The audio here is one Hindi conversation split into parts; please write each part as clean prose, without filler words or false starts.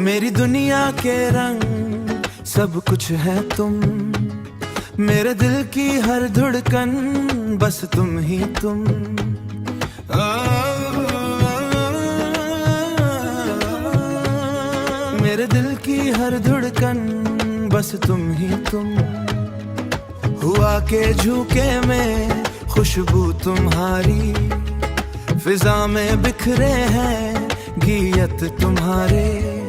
मेरी दुनिया के रंग सब कुछ है तुम, मेरे दिल की हर धड़कन बस तुम ही तुम। मेरे दिल की हर धड़कन बस तुम ही तुम। हुआ के झुके में खुशबू तुम्हारी, फिजा में बिखरे हैं गीयत तुम्हारे।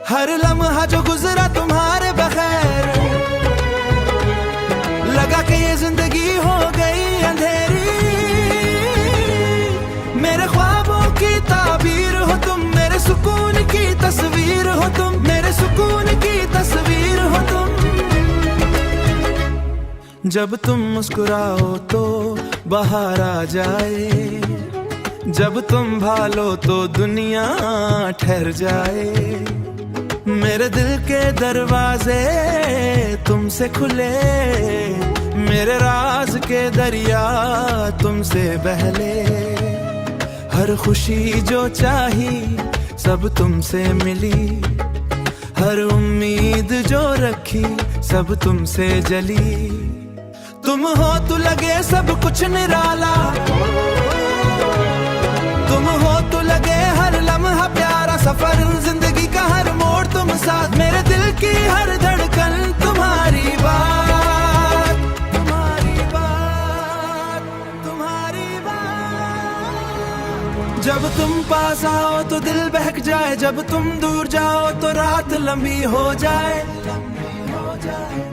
हर लम्हा जो गुजरा तुम्हारे बगैर, लगा कि ये जिंदगी हो गई अंधेरी। मेरे ख्वाबों की ताबीर हो तुम, मेरे सुकून की तस्वीर हो तुम, मेरे सुकून की तस्वीर हो तुम। जब तुम मुस्कुराओ तो बाहर आ जाए, जब तुम भालो तो दुनिया ठहर जाए। मेरे दिल के दरवाजे तुमसे खुले, मेरे राज के दरिया तुमसे बहले। हर खुशी जो चाही सब तुमसे मिली, हर उम्मीद जो रखी सब तुमसे जली। तुम हो तो लगे सब कुछ निराला, तुम हो तो लगे हर लम्हा प्यारा सफर। जिंदगी का हर मोड़ तुम साथ, मेरे दिल की हर धड़कन तुम्हारी बात, तुम्हारी बात, तुम्हारी बात। जब तुम पास आओ तो दिल बहक जाए, जब तुम दूर जाओ तो रात लंबी हो जाए।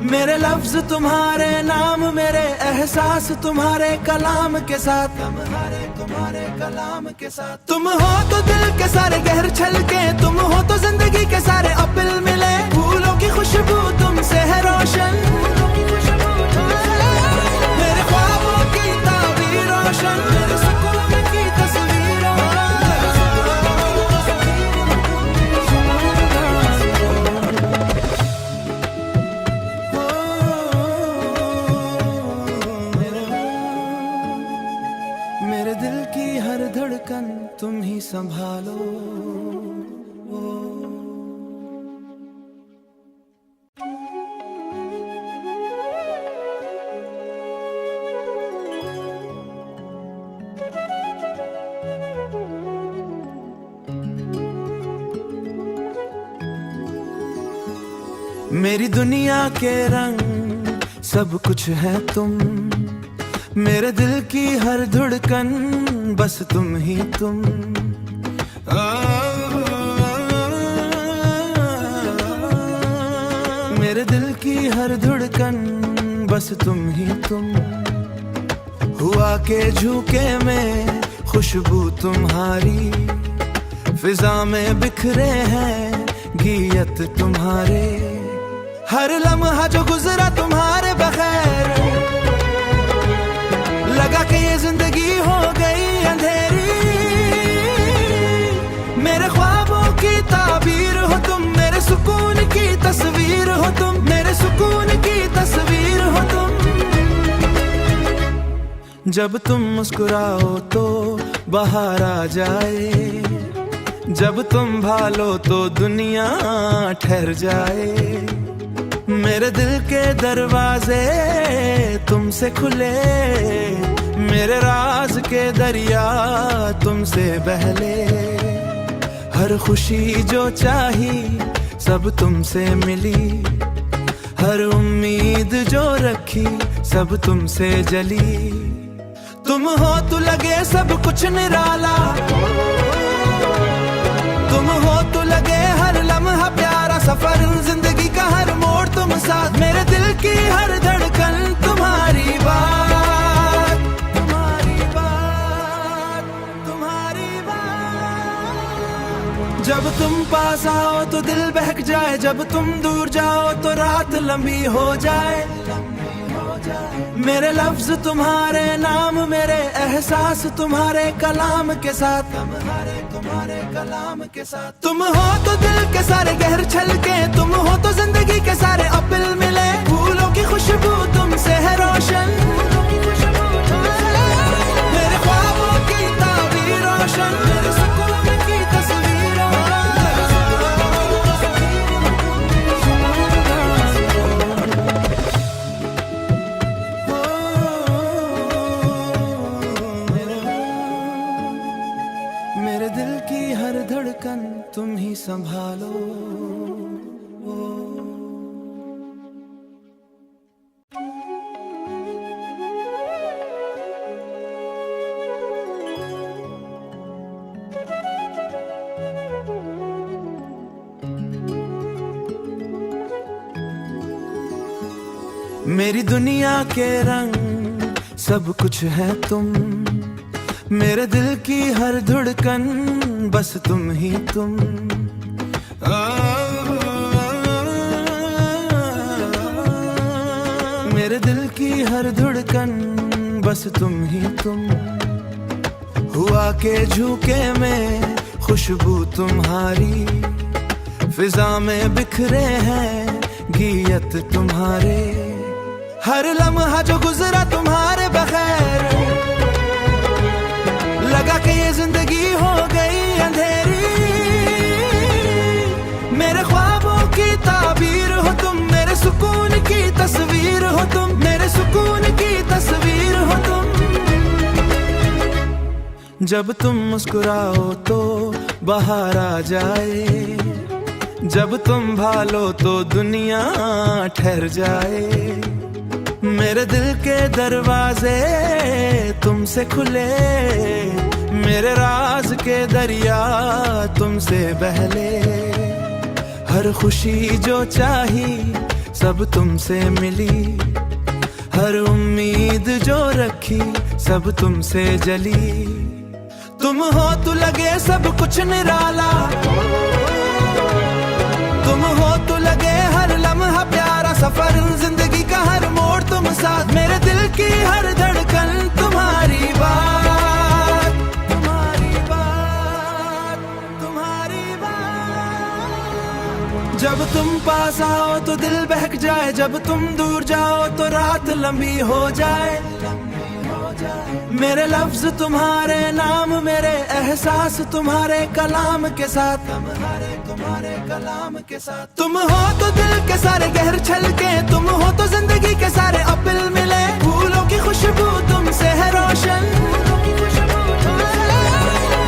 मेरे लफ्ज तुम्हारे नाम, मेरे एहसास तुम्हारे कलाम के साथ, तुम्हारे कलाम के साथ। तुम हो तो दिल के सारे गहर छलके, तुम हो तो जिंदगी के सारे अपील मिले। फूलों की खुशबू तुमसे है रोशन, मेरे ख्वाबों की ताबीर रोशन, मेरे सुकून की तस्वीर। मेरे दिल की हर धड़कन तुम ही संभालो। मेरी दुनिया के रंग सब कुछ है तुम, मेरे दिल की हर धड़कन बस तुम ही तुम। मेरे दिल की हर धड़कन बस तुम ही तुम। हुआ के झुके में खुशबू तुम्हारी, फिजा में बिखरे हैं गीयत तुम्हारे। हर लम्हा जो गुजरा तुम्हारे बगैर, लगा कि ये जिंदगी हो गई अंधेरी। मेरे ख्वाबों की ताबीर हो तुम, मेरे सुकून की तस्वीर हो तुम, मेरे सुकून की तस्वीर हो तुम। जब तुम मुस्कुराओ तो बाहर आ जाए, जब तुम भालो तो दुनिया ठहर जाए। मेरे दिल के दरवाजे तुमसे खुले, मेरे राज के दरिया तुमसे बहले। हर खुशी जो चाही सब तुमसे मिली, हर उम्मीद जो रखी सब तुमसे जली। तुम हो तो लगे सब कुछ निराला, तुम हो तो लगे हर लम्हा प्यारा सफर। जिंदगी का हर मोड़ तुम साथ, मेरे दिल की हर धड़कन तुम्हारी बात, तुम्हारी बात, तुम्हारी बात। जब तुम पास आओ तो दिल बहक जाए, जब तुम दूर जाओ तो रात लंबी हो जाए। मेरे लफ्ज तुम्हारे नाम, मेरे एहसास तुम्हारे कलाम के साथ, तुम्हारे कलाम के साथ। तुम हो तो दिल के सारे गहर छलके, तुम हो तो जिंदगी के सारे अपील मिले। फूलों की खुशबू तुमसे है रोशन, मेरे ख्वाबों की ताबीर रोशन, मेरे सुकून की तस्वीर। मेरी दुनिया के रंग सब कुछ है तुम, मेरे दिल की हर धड़कन बस तुम ही तुम। मेरे दिल की हर धड़कन बस तुम ही तुम। हुआ के झुके में खुशबू तुम्हारी, फिजा में बिखरे हैं गीत तुम्हारे। हर लम्हा जो गुजरा तुम्हारे बगैर, लगा कि ये जिंदगी हो गई अंधेरी। मेरे ख्वाबों की ताबीर हो तुम, मेरे सुकून की तस्वीर हो तुम, मेरे सुकून की तस्वीर हो तुम। जब तुम मुस्कुराओ तो बाहर आ जाए, जब तुम भालो तो दुनिया ठहर जाए। मेरे दिल के दरवाजे तुमसे खुले, मेरे राज के दरिया तुमसे बहले। हर खुशी जो चाही सब तुमसे मिली, हर उम्मीद जो रखी सब तुमसे जली। तुम हो तो लगे सब कुछ निराला, तुम हो तो लगे हर लम्हा प्यारा सफर। जिंदगी का हर मोड़ तुम साथ, मेरे दिल की हर धड़कन तुम्हारी बात, तुम्हारी बात, तुम्हारी बात। जब तुम पास आओ तो दिल बहक जाए, जब तुम दूर जाओ तो रात लंबी हो जाए। मेरे लफ्ज तुम्हारे नाम, मेरे एहसास तुम्हारे कलाम के साथ, तुम्हारे कलाम के साथ। तुम हो तो दिल के सारे गहर छलके, तुम हो तो जिंदगी के सारे अपील मिले। फूलों की खुशबू तुमसे है रोशन,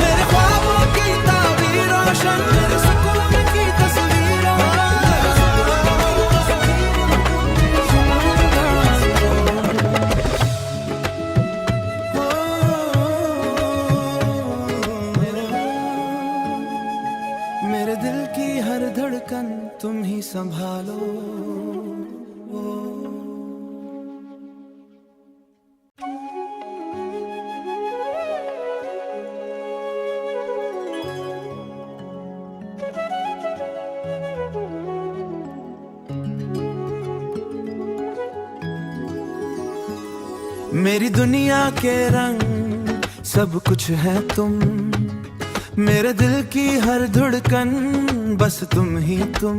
मेरे ख्वाबों की ताबीर रोशन, मेरे सुकून की तस्वीरों। मेरे दिल की हर धड़कन तुम ही संभालो। मेरी दुनिया के रंग सब कुछ है तुम, मेरे दिल की हर धड़कन बस तुम ही तुम।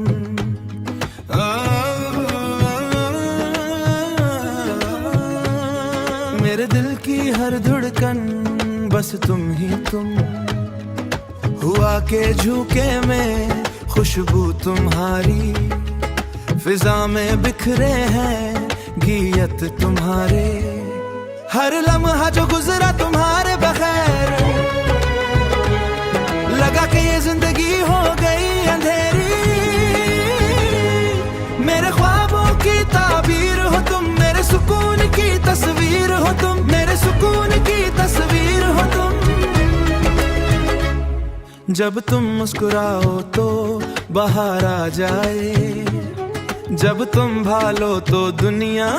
मेरे दिल की हर धड़कन बस तुम ही तुम। हुआ के झुके में खुशबू तुम्हारी, फिजा में बिखरे हैं गीत तुम्हारे। हर लम्हा जो गुजरा तुम्हारे बगैर, लगा कि ये जिंदगी हो गई अंधेरी। मेरे ख्वाबों की ताबीर हो तुम, मेरे सुकून की तस्वीर हो तुम, मेरे सुकून की तस्वीर हो तुम। जब तुम मुस्कुराओ तो बाहर आ जाए, जब तुम भालो तो दुनिया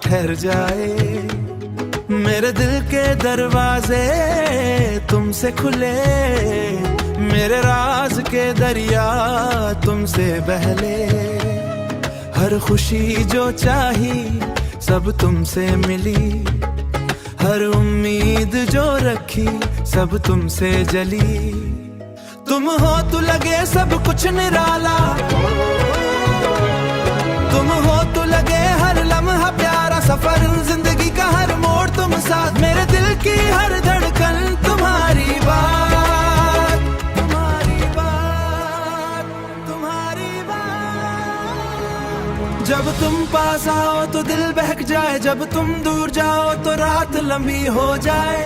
ठहर जाए। मेरे दिल के दरवाजे तुमसे खुले, मेरे राज के दरिया तुमसे बहले। हर खुशी जो चाही सब तुमसे मिली, हर उम्मीद जो रखी सब तुमसे जली। तुम हो तो लगे सब कुछ निराला, तुम हो तो लगे हर लम्हा प्यारा सफर। जिंदगी का हर मोड़ तुम साथ, मेरे दिल की हर धड़कन तुम्हारी बात, तुम्हारी बात, तुम्हारी बात। जब तुम पास आओ तो दिल बहक जाए, जब तुम दूर जाओ तो रात लंबी हो जाए।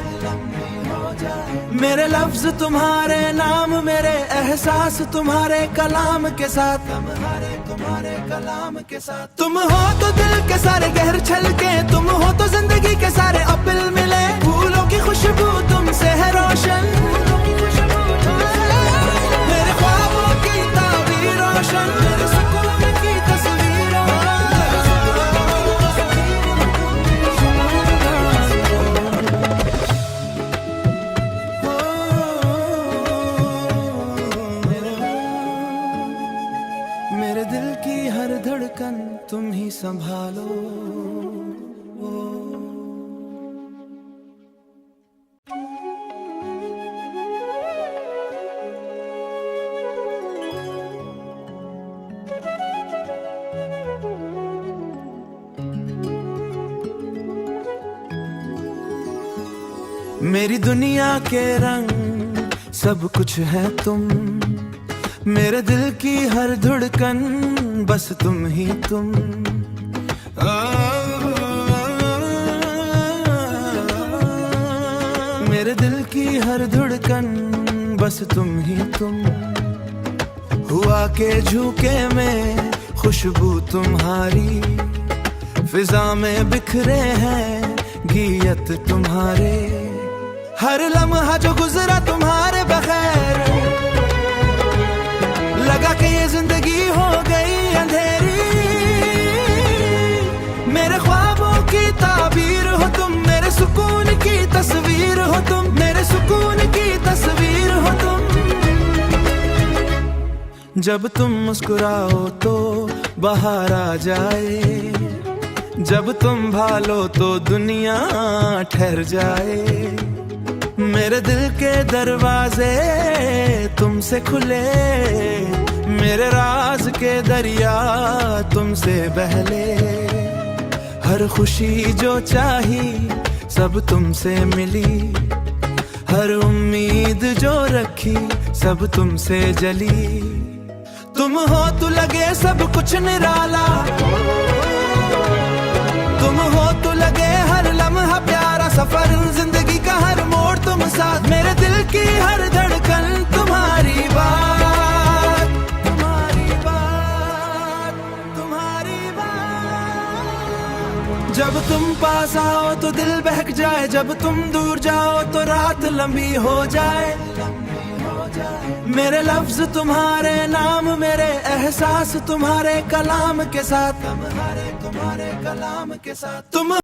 मेरे लफ्ज तुम्हारे नाम, मेरे एहसास तुम्हारे कलाम के साथ, तुम्हारे कलाम के साथ। तुम हो तो दिल के सारे गहर छलके, तुम हो तो जिंदगी के सारे अपिल मिले, फूलों की खुशबू तुमसे है रोशन, मेरे ख्वाबों की ताबीर रोशन, मेरे सुकून की तस्वीरों। मेरे दिल की हर धड़कन तुम ही संभालो। मेरी दुनिया के रंग सब कुछ है तुम, मेरे दिल की हर धड़कन बस तुम ही तुम। मेरे दिल की हर धड़कन बस तुम ही तुम। हुआ के झुके में खुशबू तुम्हारी, फिजा में बिखरे हैं गीयत तुम्हारे। हर लम्हा जो गुजरा तुम्हारे बगैर, लगा कि ये जिंदगी हो गई अंधेरी। मेरे ख्वाबों की ताबीर हो तुम, मेरे सुकून की तस्वीर हो तुम, मेरे सुकून की तस्वीर हो तुम। जब तुम मुस्कुराओ तो बाहर आ जाए, जब तुम भालो तो दुनिया ठहर जाए। मेरे दिल के दरवाजे तुमसे खुले, मेरे राज के दरिया तुमसे बहले। हर खुशी जो चाही सब तुमसे मिली, हर उम्मीद जो रखी सब तुमसे जली। तुम हो तो लगे सब कुछ निराला, तुम हो तो लगे हर लम्हा प्यारा सफर, जिंदगी का हर मोड़ तुम साथ। मेरे दिल की हर धड़कन तुम्हारी बात, तुम्हारी बात, तुम्हारी बात। जब तुम पास आओ तो दिल बहक जाए, जब तुम दूर जाओ तो रात लंबी हो जाए। मेरे लफ्ज तुम्हारे नाम, मेरे एहसास तुम्हारे कलाम के साथ, तुम्हारे कलाम के साथ। तुम